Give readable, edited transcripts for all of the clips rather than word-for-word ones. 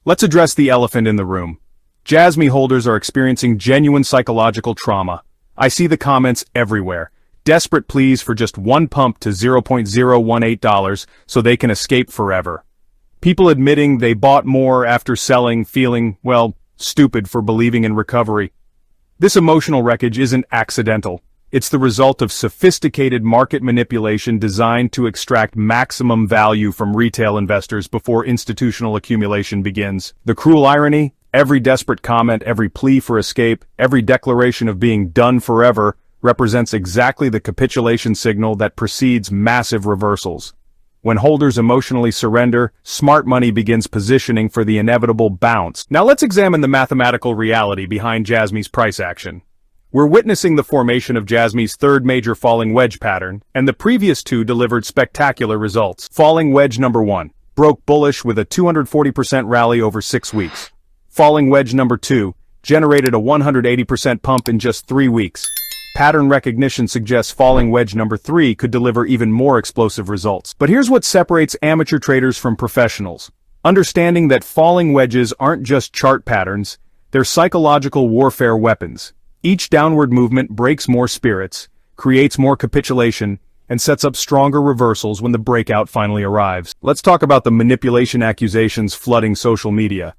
Let's address the elephant in the room. JASMY holders are experiencing genuine psychological trauma. I see the comments everywhere. Desperate pleas for just one pump to $0.018 so they can escape forever. People admitting they bought more after selling, feeling, well, stupid for believing in recovery. This emotional wreckage isn't accidental. It's the result of sophisticated market manipulation designed to extract maximum value from retail investors before institutional accumulation begins. The cruel irony? Every desperate comment, every plea for escape, every declaration of being done forever represents exactly the capitulation signal that precedes massive reversals. When holders emotionally surrender, smart money begins positioning for the inevitable bounce. Now let's examine the mathematical reality behind JASMY's price action. We're witnessing the formation of JASMY's third major falling wedge pattern, and the previous two delivered spectacular results. Falling wedge number 1 broke bullish with a 240% rally over 6 weeks. Falling wedge number 2 generated a 180% pump in just 3 weeks. Pattern recognition suggests falling wedge number 3 could deliver even more explosive results. But here's what separates amateur traders from professionals. Understanding that falling wedges aren't just chart patterns, they're psychological warfare weapons. Each downward movement breaks more spirits, creates more capitulation, and sets up stronger reversals when the breakout finally arrives. Let's talk about the manipulation accusations flooding social media.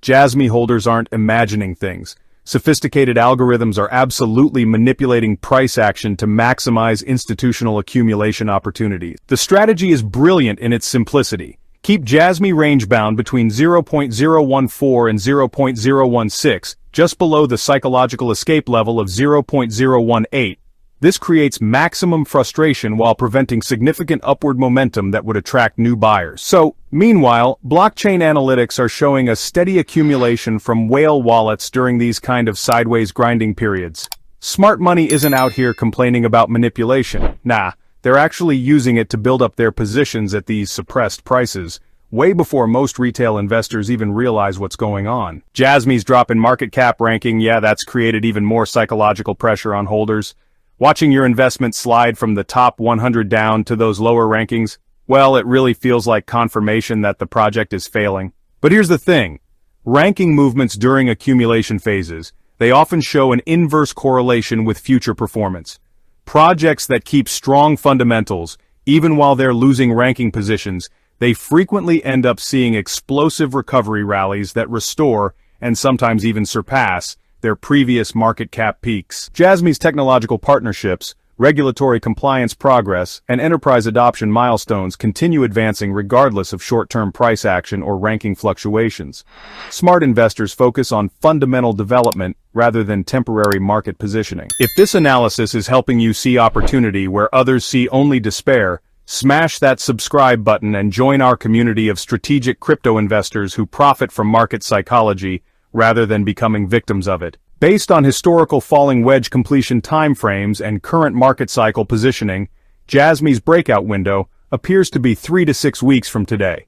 JASMY holders aren't imagining things. Sophisticated algorithms are absolutely manipulating price action to maximize institutional accumulation opportunities. The strategy is brilliant in its simplicity. Keep JASMY range-bound between 0.014 and 0.016, just below the psychological escape level of 0.018. This creates maximum frustration while preventing significant upward momentum that would attract new buyers. So, meanwhile, blockchain analytics are showing a steady accumulation from whale wallets during these kind of sideways grinding periods. Smart money isn't out here complaining about manipulation. Nah, they're actually using it to build up their positions at these suppressed prices, way before most retail investors even realize what's going on. JASMY's drop in market cap ranking, yeah, that's created even more psychological pressure on holders. Watching your investment slide from the top 100 down to those lower rankings, well, it really feels like confirmation that the project is failing. But here's the thing. Ranking movements during accumulation phases, they often show an inverse correlation with future performance. Projects that keep strong fundamentals, even while they're losing ranking positions, they frequently end up seeing explosive recovery rallies that restore, and sometimes even surpass, their previous market cap peaks. JASMY's technological partnerships, regulatory compliance progress, and enterprise adoption milestones continue advancing regardless of short-term price action or ranking fluctuations. Smart investors focus on fundamental development rather than temporary market positioning. If this analysis is helping you see opportunity where others see only despair, smash that subscribe button and join our community of strategic crypto investors who profit from market psychology rather than becoming victims of it. Based on historical falling wedge completion timeframes and current market cycle positioning, JASMY's breakout window appears to be 3 to 6 weeks from today.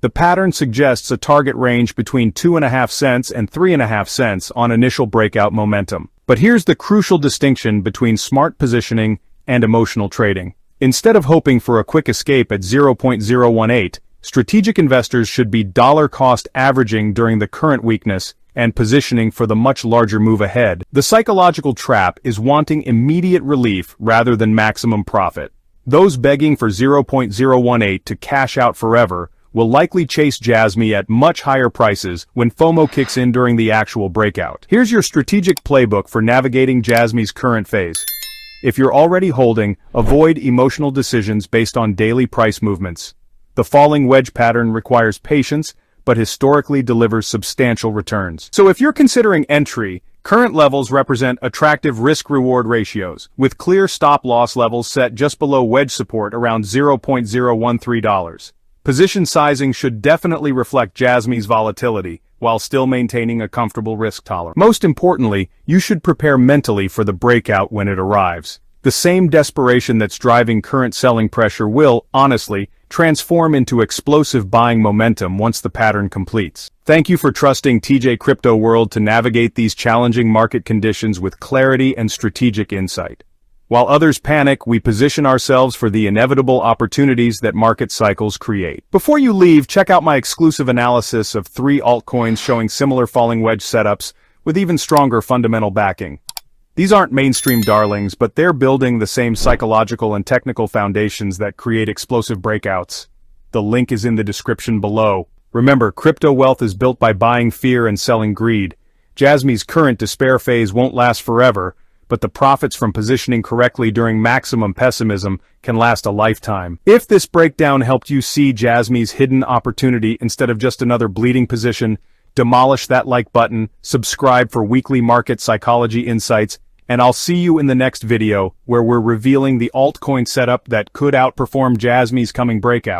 The pattern suggests a target range between 2.5 cents and 3.5 cents on initial breakout momentum. But here's the crucial distinction between smart positioning and emotional trading. Instead of hoping for a quick escape at 0.018, strategic investors should be dollar-cost averaging during the current weakness and positioning for the much larger move ahead. The psychological trap is wanting immediate relief rather than maximum profit. Those begging for 0.018 to cash out forever will likely chase JASMY at much higher prices when FOMO kicks in during the actual breakout. Here's your strategic playbook for navigating JASMY's current phase. If you're already holding, avoid emotional decisions based on daily price movements. The falling wedge pattern requires patience, but historically delivers substantial returns. So if you're considering entry, current levels represent attractive risk-reward ratios, with clear stop-loss levels set just below wedge support around $0.013. Position sizing should definitely reflect JASMY's volatility, while still maintaining a comfortable risk tolerance. Most importantly, you should prepare mentally for the breakout when it arrives. The same desperation that's driving current selling pressure will, honestly, transform into explosive buying momentum once the pattern completes. Thank you for trusting TJ Crypto World to navigate these challenging market conditions with clarity and strategic insight. While others panic, we position ourselves for the inevitable opportunities that market cycles create. Before you leave, check out my exclusive analysis of 3 altcoins showing similar falling wedge setups, with even stronger fundamental backing. These aren't mainstream darlings, but they're building the same psychological and technical foundations that create explosive breakouts. The link is in the description below. Remember, crypto wealth is built by buying fear and selling greed. JASMY's current despair phase won't last forever, but the profits from positioning correctly during maximum pessimism can last a lifetime. If this breakdown helped you see JASMY's hidden opportunity instead of just another bleeding position, demolish that like button, subscribe for weekly market psychology insights, and I'll see you in the next video where we're revealing the altcoin setup that could outperform JASMY's coming breakout.